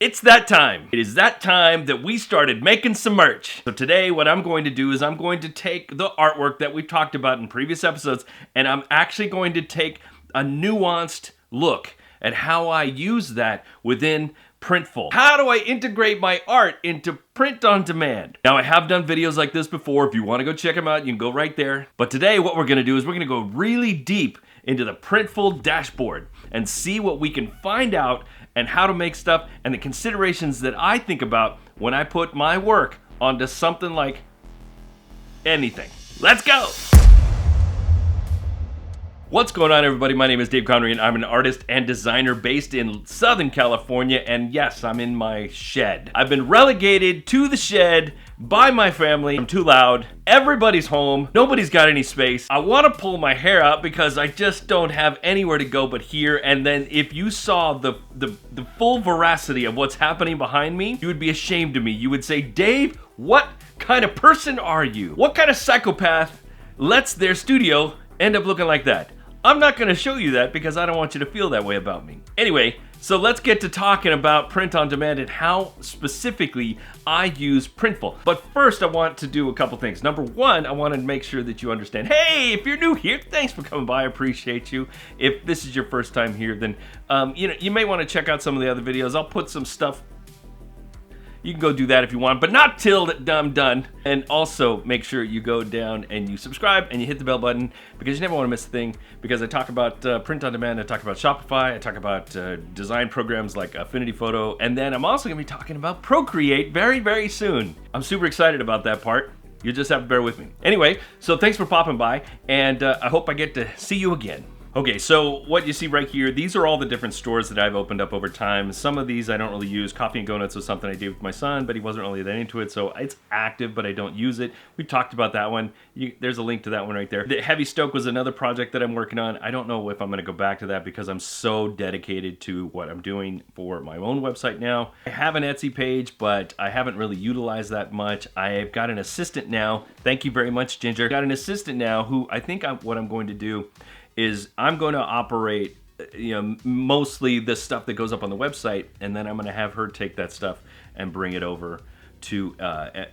It's that time. It is that time that we started making some merch. So today what I'm going to do is I'm going to take the artwork that we've talked about in previous episodes, and I'm actually going to take a nuanced look at how I use that within Printful. How do I integrate my art into print on demand? Now, I have done videos like this before. If you want to go check them out, you can go right there. But today what we're going to do is we're going to go really deep into the Printful dashboard and see what we can find out and how to make stuff and the considerations that I think about when I put my work onto something like anything. Let's go! What's going on, everybody? My name is Dave Connery, and I'm an artist and designer based in Southern California, and yes, I'm in my shed. I've been relegated to the shed by my family. I'm too loud. Everybody's home. Nobody's got any space. I want to pull my hair out because I just don't have anywhere to go but here. And then if you saw the full veracity of what's happening behind me, you would be ashamed of me. You would say, Dave, what kind of person are you? What kind of psychopath lets their studio end up looking like that? I'm not going to show you that because I don't want you to feel that way about me. Anyway, so let's get to talking about print on demand and how specifically I use Printful. But first, I want to do a couple things. Number one, I want to make sure that you understand, hey, if you're new here, thanks for coming by. I appreciate you. If this is your first time here, then you may want to check out some of the other videos. I'll put some stuff. You can go do that if you want, but not till I'm done. And also make sure you go down and you subscribe and you hit the bell button because you never want to miss a thing, because I talk about print on demand, I talk about Shopify, I talk about design programs like Affinity Photo, and then I'm also going to be talking about Procreate very, very soon. I'm super excited about that part. You just have to bear with me. Anyway, so thanks for popping by, and I hope I get to see you again. Okay, so what you see right here, these are all the different stores that I've opened up over time. Some of these I don't really use. Coffee and Go-Nuts was something I did with my son, but he wasn't really that into it, so it's active, but I don't use it. We talked about that one. There's a link to that one right there. The Heavy Stoke was another project that I'm working on. I don't know if I'm going to go back to that because I'm so dedicated to what I'm doing for my own website now. I have an Etsy page, but I haven't really utilized that much. I've got an assistant now. Thank you very much, Ginger. Got an assistant now who I think what I'm going to do is I'm going to operate, mostly the stuff that goes up on the website, and then I'm going to have her take that stuff and bring it over to,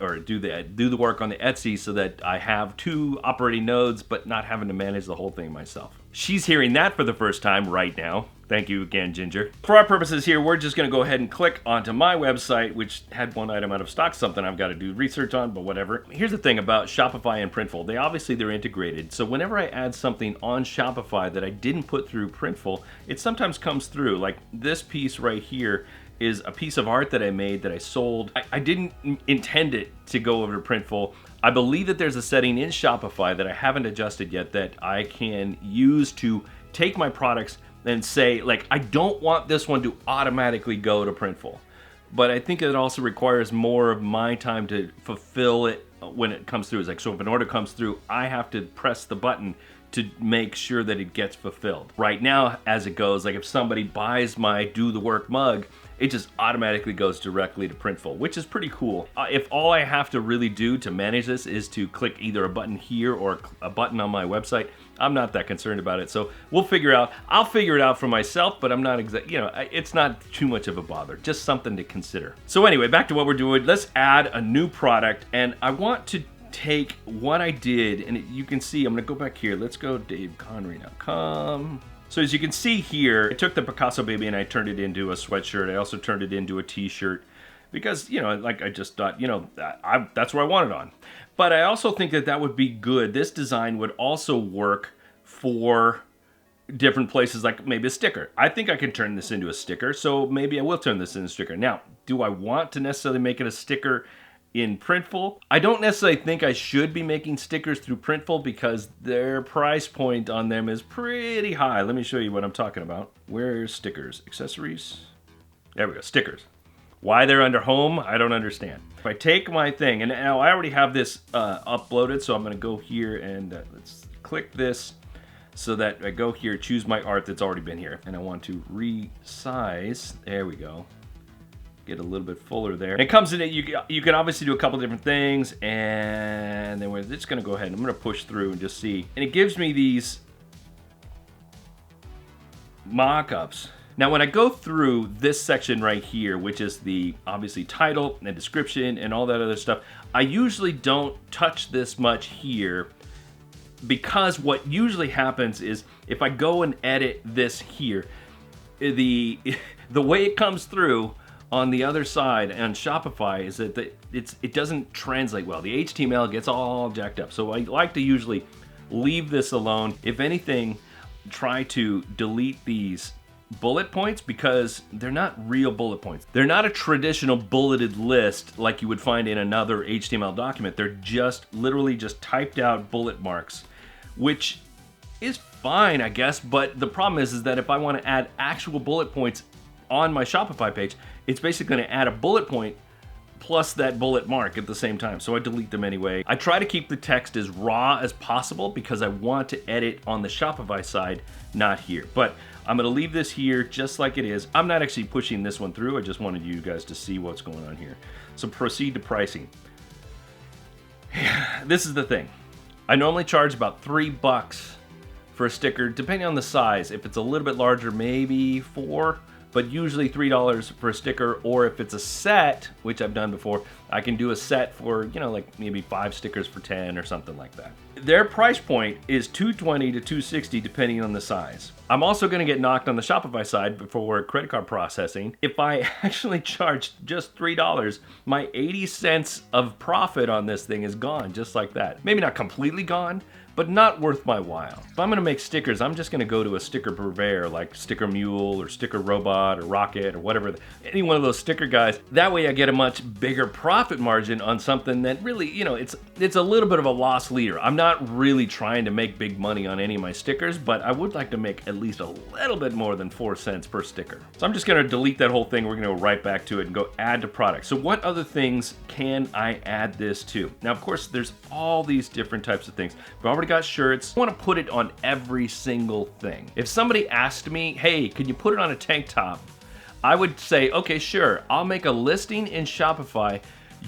or do the work on the Etsy so that I have two operating nodes, but not having to manage the whole thing myself. She's hearing that for the first time right now. Thank you again, Ginger. For our purposes here, we're just going to go ahead and click onto my website, which had one item out of stock, something I've got to do research on, but whatever. Here's the thing about Shopify and Printful. They're integrated. So whenever I add something on Shopify that I didn't put through Printful, it sometimes comes through. Like this piece right here is a piece of art that I made that I sold. I didn't intend it to go over to Printful. I believe that there's a setting in Shopify that I haven't adjusted yet that I can use to take my products and say, like, I don't want this one to automatically go to Printful. But I think it also requires more of my time to fulfill it when it comes through. It's like, so if an order comes through, I have to press the button to make sure that it gets fulfilled. Right now, as it goes, like if somebody buys my Do the Work mug, it just automatically goes directly to Printful, which is pretty cool. If all I have to really do to manage this is to click either a button here or a button on my website, I'm not that concerned about it. So we'll figure out. I'll figure it out for myself, but I'm not it's not too much of a bother. Just something to consider. So anyway, back to what we're doing. Let's add a new product, and I want to take what I did, and you can see, I'm gonna go back here. Let's go daveconnery.com. So as you can see here, I took the Picasso baby and I turned it into a sweatshirt. I also turned it into a t-shirt because, I just thought, that's where I want it on. But I also think that would be good. This design would also work for different places, like maybe a sticker. I think I can turn this into a sticker, so maybe I will turn this into a sticker. Now, do I want to necessarily make it a sticker in Printful? I don't necessarily think I should be making stickers through Printful because their price point on them is pretty high. Let me show you what I'm talking about. Where's stickers? Accessories? There we go, stickers. Why they're under home, I don't understand. If I take my thing, and now I already have this uploaded, so I'm gonna go here and let's click this so that I go here, choose my art that's already been here. And I want to resize, there we go. Get a little bit fuller there. And it comes in it, you can obviously do a couple different things, and then we're just gonna go ahead and I'm gonna push through and just see. And it gives me these mock-ups. Now, when I go through this section right here, which is the obviously title and description and all that other stuff, I usually don't touch this much here, because what usually happens is if I go and edit this here, the way it comes through on the other side on Shopify is that it doesn't translate well. The HTML gets all jacked up. So I like to usually leave this alone. If anything, try to delete these bullet points, because they're not real bullet points. They're not a traditional bulleted list like you would find in another HTML document. They're just literally just typed out bullet marks, which is fine, I guess, but the problem is that if I want to add actual bullet points on my Shopify page, it's basically going to add a bullet point plus that bullet mark at the same time, so I delete them anyway. I try to keep the text as raw as possible because I want to edit on the Shopify side, not here. But I'm going to leave this here just like it is. I'm not actually pushing this one through. I just wanted you guys to see what's going on here. So proceed to pricing. This is the thing. I normally charge about $3 for a sticker, depending on the size. If it's a little bit larger, maybe $4, but usually $3 for a sticker. Or if it's a set, which I've done before, I can do a set for, like maybe 5 stickers for 10 or something like that. Their price point is $220 to $260 depending on the size. I'm also going to get knocked on the Shopify side before credit card processing. If I actually charge just $3, my 80 cents of profit on this thing is gone just like that. Maybe not completely gone, but not worth my while. If I'm gonna make stickers, I'm just gonna go to a sticker purveyor like Sticker Mule or Sticker Robot or Rocket or whatever, any one of those sticker guys. That way I get a much bigger profit margin on something that really, it's a little bit of a loss leader. I'm not really trying to make big money on any of my stickers, but I would like to make at least a little bit more than 4 cents per sticker. So I'm just gonna delete that whole thing. We're gonna go right back to it and go add to product. So what other things can I add this to? Now, of course, there's all these different types of things. We've already got shirts. I want to put it on every single thing. If somebody asked me, hey, can you put it on a tank top? I would say, okay, sure. I'll make a listing in Shopify.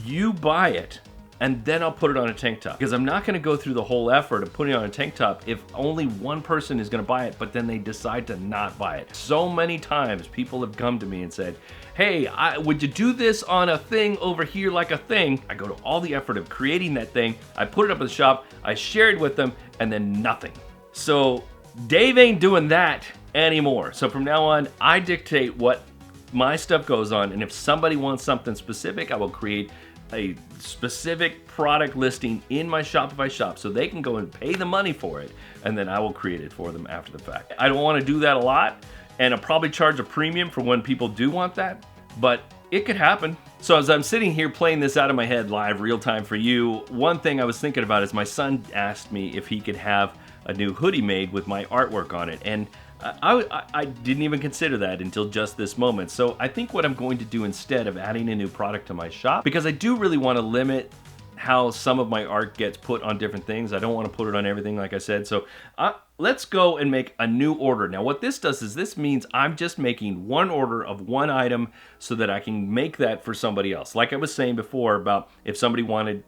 You buy it, and then I'll put it on a tank top. Because I'm not going to go through the whole effort of putting it on a tank top if only one person is going to buy it, but then they decide to not buy it. So many times people have come to me and said, hey, would you do this on a thing over here like a thing? I go to all the effort of creating that thing. I put it up in the shop. I share it with them, and then nothing. So Dave ain't doing that anymore. So from now on, I dictate what my stuff goes on, and if somebody wants something specific, I will create a specific product listing in my Shopify shop so they can go and pay the money for it, and then I will create it for them after the fact. I don't want to do that a lot, and I'll probably charge a premium for when people do want that, but it could happen. So as I'm sitting here playing this out of my head live, real time for you, one thing I was thinking about is my son asked me if he could have a new hoodie made with my artwork on it, and I didn't even consider that until just this moment. So I think what I'm going to do instead of adding a new product to my shop, because I do really want to limit how some of my art gets put on different things. I don't want to put it on everything, like I said. So let's go and make a new order. Now what this does is this means I'm just making one order of one item so that I can make that for somebody else. Like I was saying before about if somebody wanted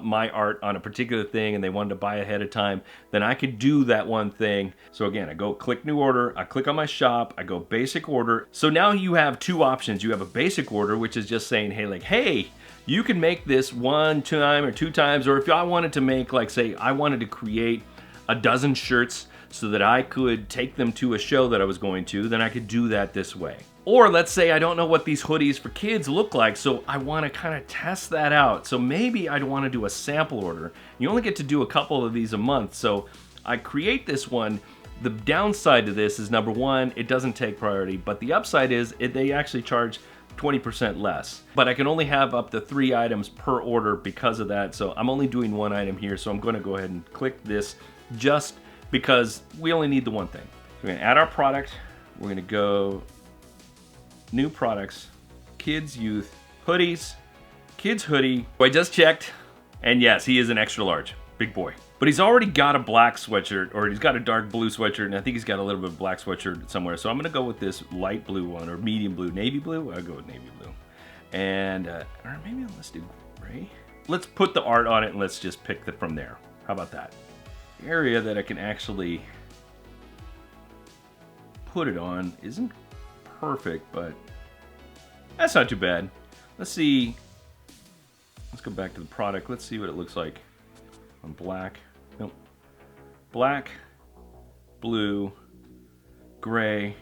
my art on a particular thing and they wanted to buy ahead of time, then I could do that one thing. So again, I go click new order, I click on my shop, I go basic order. So now you have two options. You have a basic order, which is just saying, hey, you can make this one time or 2 times, or if I wanted to make, like say, I wanted to create a dozen shirts so that I could take them to a show that I was going to, then I could do that this way. Or let's say I don't know what these hoodies for kids look like, so I want to kind of test that out. So maybe I'd want to do a sample order. You only get to do a couple of these a month, so I create this one. The downside to this is, number one, it doesn't take priority, but the upside is they actually charge 20% less. But I can only have up to 3 items per order because of that, so I'm only doing 1 item here, so I'm going to go ahead and click this just because we only need the one thing. We're going to add our product. We're going to go new products, kids, youth, hoodies, kids hoodie. I just checked, and yes, he is an extra large, big boy. But he's already got a black sweatshirt, or he's got a dark blue sweatshirt, and I think he's got a little bit of black sweatshirt somewhere. So I'm gonna go with this light blue one, or medium blue, navy blue. I'll go with navy blue. And, or maybe let's do gray. Let's put the art on it and let's just pick it from there. How about that? The area that I can actually put it on isn't perfect, but that's not too bad. Let's see. Let's go back to the product. Let's see what it looks like on black. Nope. Black, blue, gray.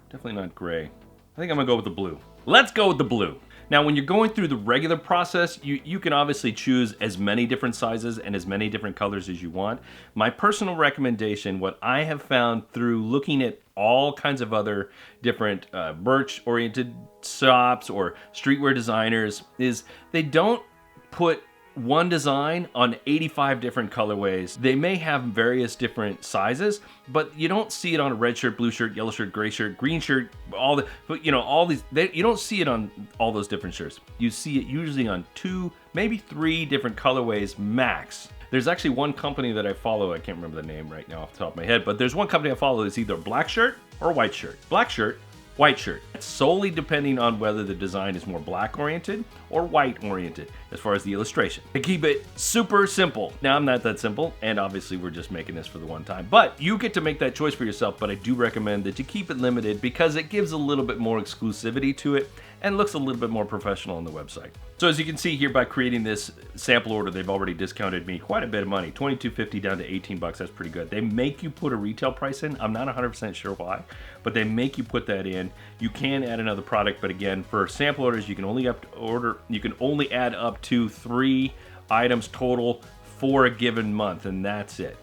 Definitely not gray. I think I'm gonna go with the blue. Let's go with the blue. Now, when you're going through the regular process, you can obviously choose as many different sizes and as many different colors as you want. My personal recommendation, what I have found through looking at all kinds of other different merch-oriented shops or streetwear designers, is they don't put one design on 85 different colorways. They may have various different sizes, but you don't see it on a red shirt, blue shirt, yellow shirt, gray shirt, green shirt, all these, you don't see it on all those different shirts. You see it usually on 2, maybe 3 different colorways max. There's actually one company that I follow, I can't remember the name right now off the top of my head, but there's one company I follow that's either a black shirt or a white shirt. Black shirt, white shirt. It's solely depending on whether the design is more black oriented or white oriented as far as the illustration. To keep it super simple. Now, I'm not that simple, and obviously we're just making this for the one time, but you get to make that choice for yourself. But I do recommend that you keep it limited because it gives a little bit more exclusivity to it and looks a little bit more professional on the website. So as you can see here, by creating this sample order, they've already discounted me quite a bit of money, $22.50 down to $18. That's pretty good. They make you put a retail price in. I'm not 100% sure why, but they make you put that in. You can add another product, but again, for sample orders, you can only add up to 3 items total for a given month, and that's it.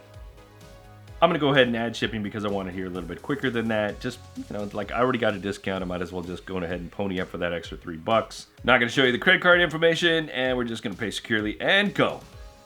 I'm gonna go ahead and add shipping because I want it here a little bit quicker than that. Just, like I already got a discount, I might as well just go ahead and pony up for that extra $3. Not gonna show you the credit card information, and we're just gonna pay securely and go.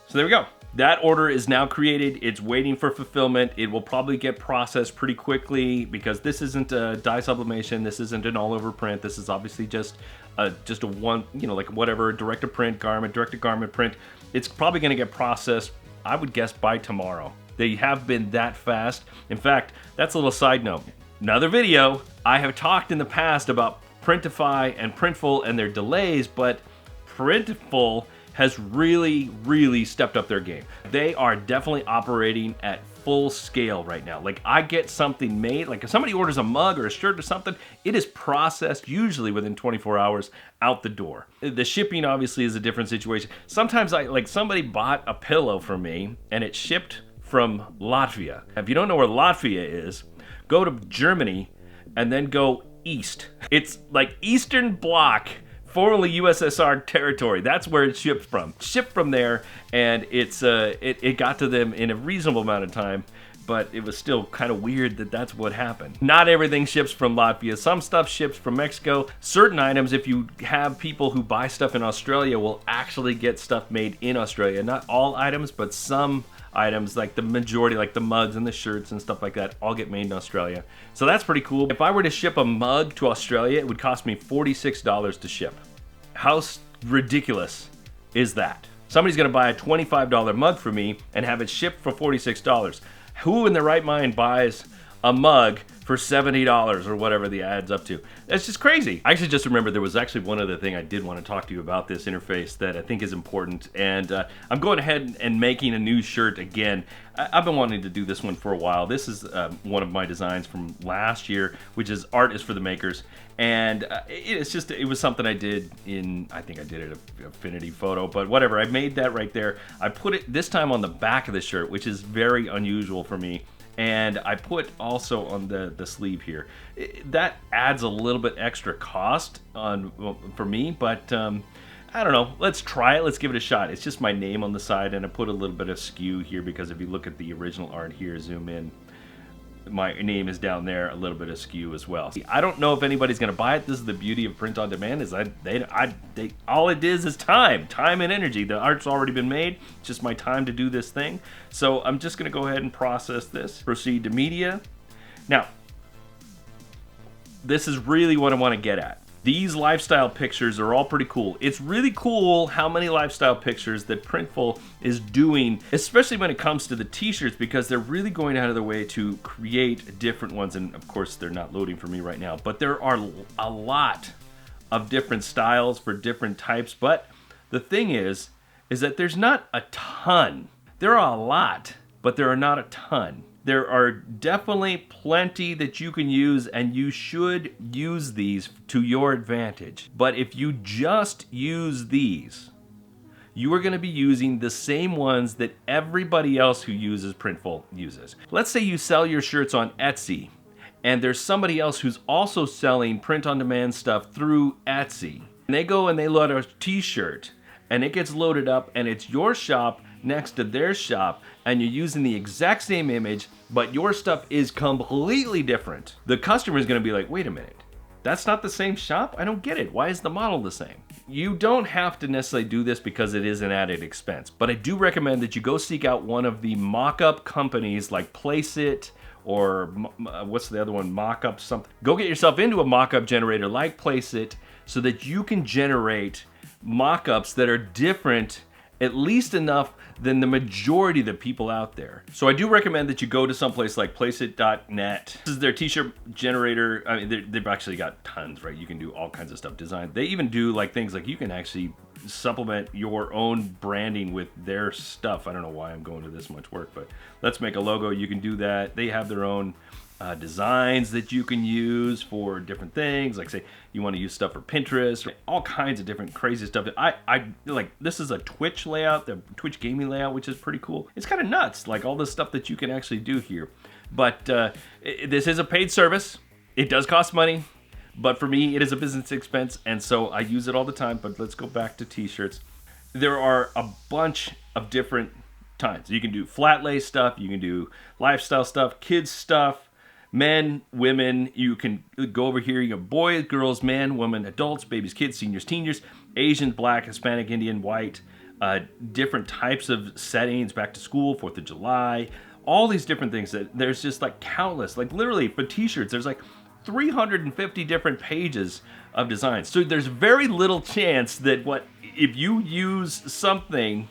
So there we go. That order is now created. It's waiting for fulfillment. It will probably get processed pretty quickly because this isn't a dye sublimation. This isn't an all over print. This is obviously just a one, like whatever, direct to garment print. It's probably gonna get processed, I would guess, by tomorrow. They have been that fast. In fact, that's a little side note. Another video, I have talked in the past about Printify and Printful and their delays, but Printful has really, really stepped up their game. They are definitely operating at full scale right now. Like, I get something made, like if somebody orders a mug or a shirt or something, it is processed usually within 24 hours out the door. The shipping obviously is a different situation. Sometimes somebody bought a pillow from me and it shipped from Latvia. If you don't know where Latvia is, go to Germany and then go east. It's like Eastern Bloc, formerly USSR territory. That's where it shipped from. Shipped from there, and it got to them in a reasonable amount of time, but it was still kind of weird that that's what happened. Not everything ships from Latvia. Some stuff ships from Mexico. Certain items, if you have people who buy stuff in Australia, will actually get stuff made in Australia. Not all items, but some items, like the majority, like the mugs and the shirts and stuff like that, all get made in Australia. So that's pretty cool. If I were to ship a mug to Australia, it would cost me $46 to ship. How ridiculous is that? Somebody's gonna buy a $25 mug for me and have it shipped for $46. Who in their right mind buys a mug for $70 or whatever the ad's up to? That's just crazy. I actually just remembered there was actually one other thing I did want to talk to you about this interface that I think is important, and I'm going ahead and making a new shirt again. I've been wanting to do this one for a while. This is one of my designs from last year, which is Art is for the Makers, and it was something I did I think I did it at Affinity Photo, but whatever, I made that right there. I put it this time on the back of the shirt, which is very unusual for me. And I put also on the sleeve here. That adds a little bit extra cost for me, but I don't know. Let's try it. Let's give it a shot. It's just my name on the side, and I put a little bit of skew here because if you look at the original art here, zoom in, my name is down there, a little bit of skew as well. I don't know if anybody's gonna buy it. This is the beauty of print on demand, is all it is time and energy. The art's already been made. It's just my time to do this thing. So I'm just gonna go ahead and process this. Proceed to media. Now, this is really what I wanna get at. These lifestyle pictures are all pretty cool. It's really cool how many lifestyle pictures that Printful is doing, especially when it comes to the t-shirts, because they're really going out of their way to create different ones. And of course, they're not loading for me right now, but there are a lot of different styles for different types. But the thing is that there's not a ton. There are a lot, but there are not a ton. There are definitely plenty that you can use, and you should use these to your advantage. But if you just use these, you are going to be using the same ones that everybody else who uses Printful uses. Let's say you sell your shirts on Etsy, and there's somebody else who's also selling print-on-demand stuff through Etsy. And they go and they load a t-shirt, and it gets loaded up, and it's your shop next to their shop, and you're using the exact same image, but your stuff is completely different. The customer is going to be like, wait a minute, that's not the same shop? I don't get it. Why is the model the same? You don't have to necessarily do this because it is an added expense, but I do recommend that you go seek out one of the mock-up companies like Placeit, or what's the other one, Mockup something. Go get yourself into a mock-up generator like Placeit so that you can generate mock-ups that are different, at least enough than the majority of the people out there. So I do recommend that you go to someplace like Placeit.net. This is their t-shirt generator. I mean, they've actually got tons, right? You can do all kinds of stuff designed. They even do like things like you can actually supplement your own branding with their stuff. I don't know why I'm going to this much work, but let's make a logo. You can do that. They have their own designs that you can use for different things. Like say you want to use stuff for Pinterest, all kinds of different crazy stuff. I like, this is a Twitch layout, the Twitch gaming layout, which is pretty cool. It's kind of nuts, like all this stuff that you can actually do here. But this is a paid service. It does cost money, but for me, it is a business expense, and so I use it all the time. But let's go back to t-shirts. There are a bunch of different kinds. You can do flat lay stuff, you can do lifestyle stuff, kids stuff, men, women. You can go over here, you have boys, girls, men, women, adults, babies, kids, seniors, teenagers, Asian, Black, Hispanic, Indian, white, different types of settings, back to school, 4th of July, all these different things. That there's just like countless, like literally for t-shirts, there's like 350 different pages of designs. So there's very little chance that if you use something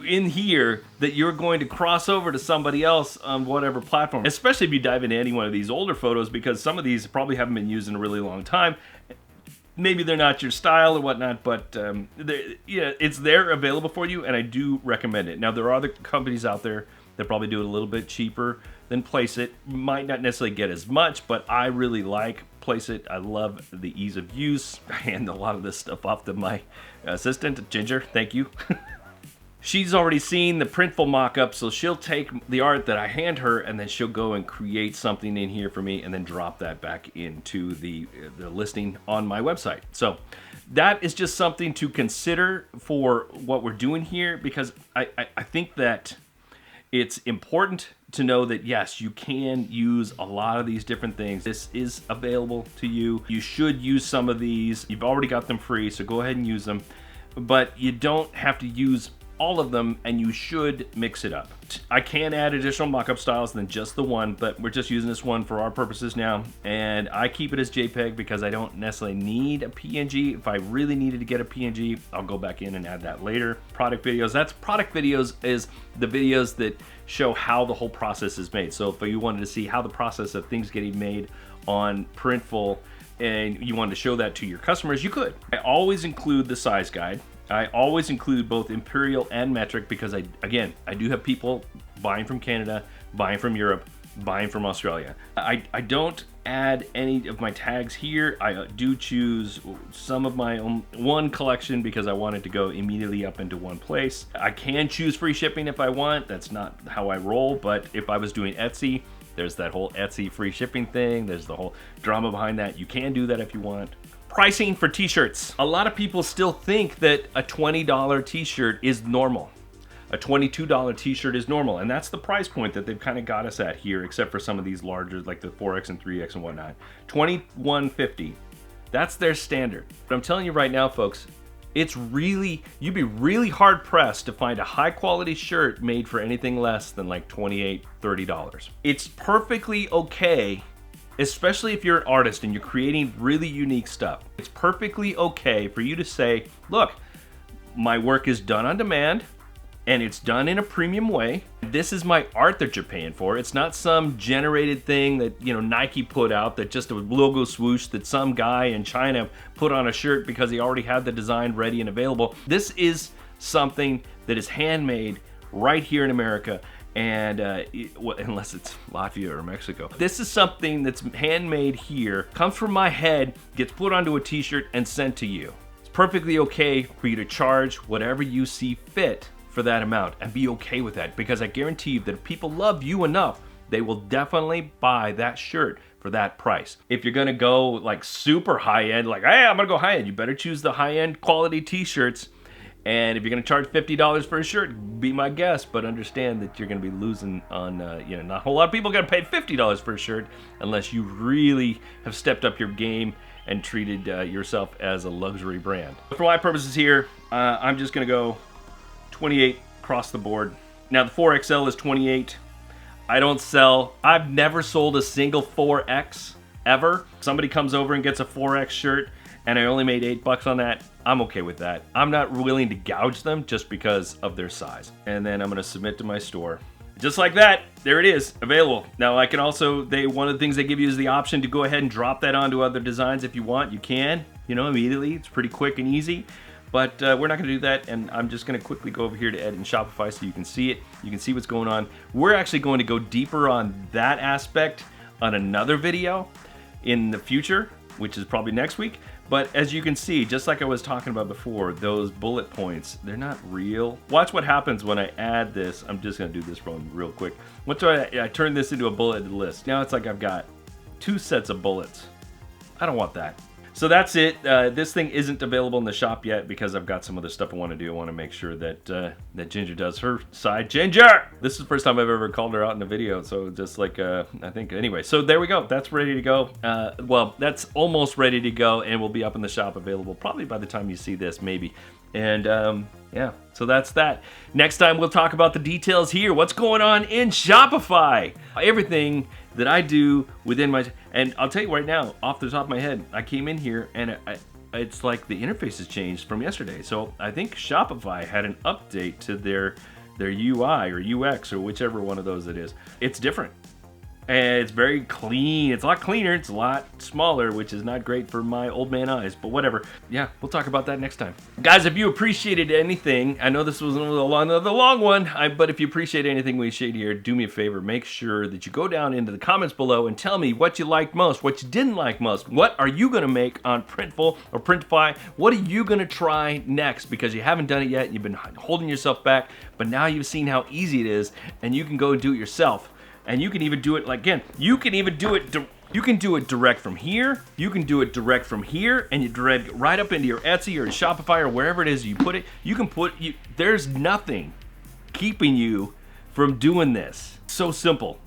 in here that you're going to cross over to somebody else on whatever platform, especially if you dive into any one of these older photos, because some of these probably haven't been used in a really long time. Maybe they're not your style or whatnot, but it's there available for you, and I do recommend it. Now, there are other companies out there that probably do it a little bit cheaper than Placeit. Might not necessarily get as much, but I really like Placeit. I love the ease of use. I hand a lot of this stuff off to my assistant, Ginger. Thank you. She's already seen the Printful mock-up, so she'll take the art that I hand her, and then she'll go and create something in here for me, and then drop that back into the listing on my website. So that is just something to consider for what we're doing here, because I think that it's important to know that, yes, you can use a lot of these different things. This is available to you. You should use some of these. You've already got them free, so go ahead and use them. But you don't have to use all of them, and you should mix it up. I can add additional mock-up styles than just the one, but we're just using this one for our purposes now, and I keep it as JPEG because I don't necessarily need a PNG. If I really needed to get a PNG, I'll go back in and add that later. Product videos, that's product videos is the videos that show how the whole process is made. So if you wanted to see how the process of things getting made on Printful and you wanted to show that to your customers, you could. I always include the size guide. I always include both imperial and metric because I do have people buying from Canada, buying from Europe, buying from Australia. I don't add any of my tags here. I do choose some of my own one collection because I want it to go immediately up into one place. I can choose free shipping if I want. That's not how I roll, but if I was doing Etsy, there's that whole Etsy free shipping thing. There's the whole drama behind that. You can do that if you want. Pricing for t-shirts. A lot of people still think that a $20 t-shirt is normal. A $22 t-shirt is normal, and that's the price point that they've kind of got us at here, except for some of these larger, like the 4X and 3X and whatnot. $21.50. That's their standard. But I'm telling you right now, folks, you'd be really hard pressed to find a high quality shirt made for anything less than like $28, $30. It's perfectly okay, especially if you're an artist and you're creating really unique stuff. It's perfectly okay for you to say, look, my work is done on demand and it's done in a premium way. This is my art that you're paying for. It's not some generated thing that, Nike put out, that just a logo swoosh that some guy in China put on a shirt because he already had the design ready and available. This is something that is handmade right here in America, and unless it's Latvia or Mexico. This is something that's handmade here, comes from my head, gets put onto a t-shirt and sent to you. It's perfectly okay for you to charge whatever you see fit for that amount, and be okay with that, because I guarantee you that if people love you enough, they will definitely buy that shirt for that price. If you're gonna go like super high end, like, hey, I'm gonna go high end, you better choose the high end quality t-shirts. And if you're gonna charge $50 for a shirt, be my guest, but understand that you're gonna be losing on, not a whole lot of people are gonna pay $50 for a shirt unless you really have stepped up your game and treated yourself as a luxury brand. For my purposes here, I'm just gonna go 28 across the board. Now the 4XL is 28. I've never sold a single 4X ever. Somebody comes over and gets a 4X shirt and I only made $8 on that, I'm okay with that. I'm not willing to gouge them just because of their size. And then I'm gonna submit to my store. Just like that, there it is, available. Now I can also, one of the things they give you is the option to go ahead and drop that onto other designs if you want. You can, immediately. It's pretty quick and easy. But we're not gonna do that, and I'm just gonna quickly go over here to edit in Shopify so you can see it. You can see what's going on. We're actually going to go deeper on that aspect on another video in the future, which is probably next week. But as you can see, just like I was talking about before, those bullet points, they're not real. Watch what happens when I add this. I'm just gonna do this one real quick. Once I turn this into a bulleted list, now it's like I've got 2 sets of bullets. I don't want that. So that's it. This thing isn't available in the shop yet because I've got some other stuff I want to do. I want to make sure that that Ginger does her side. Ginger! This is the first time I've ever called her out in a video, so just like, I think, anyway. So there we go. That's ready to go. Well, that's almost ready to go, and will be up in the shop available probably by the time you see this, maybe. And yeah, so that's that. Next time we'll talk about the details here. What's going on in Shopify? Everything that I do within my, and I'll tell you right now, off the top of my head, I came in here and it's like the interface has changed from yesterday. So I think Shopify had an update to their UI or UX or whichever one of those it is. It's different. And it's very clean. It's a lot cleaner. It's a lot smaller, which is not great for my old man eyes, but whatever. Yeah, we'll talk about that next time. Guys, if you appreciated anything, I know this was another long one, but if you appreciate anything we shared here, do me a favor. Make sure that you go down into the comments below and tell me what you liked most, what you didn't like most. What are you going to make on Printful or Printify? What are you going to try next? Because you haven't done it yet. You've been holding yourself back, but now you've seen how easy it is, and you can go and do it yourself. And you can even do it, like, again, you can even do it, you can do it direct from here, you can do it direct from here, and you drag it right up into your Etsy or your Shopify or wherever it is you put it. You can put, there's nothing keeping you from doing this. So simple.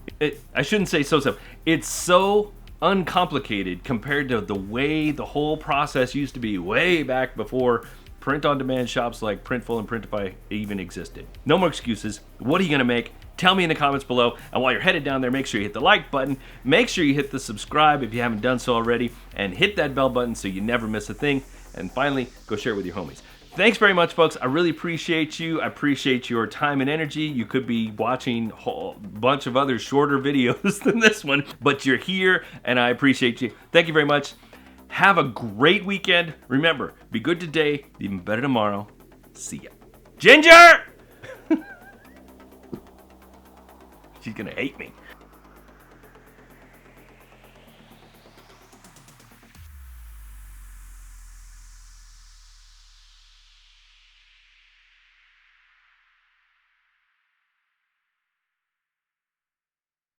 I shouldn't say so simple. It's so uncomplicated compared to the way the whole process used to be way back before print-on-demand shops like Printful and Printify even existed. No more excuses. What are you gonna make? Tell me in the comments below, and while you're headed down there, make sure you hit the like button, make sure you hit the subscribe if you haven't done so already, and hit that bell button so you never miss a thing, and finally, go share it with your homies. Thanks very much, folks. I really appreciate you. I appreciate your time and energy. You could be watching a whole bunch of other shorter videos than this one, but you're here, and I appreciate you. Thank you very much. Have a great weekend. Remember, be good today, even better tomorrow. See ya. Ginger! She's gonna hate me.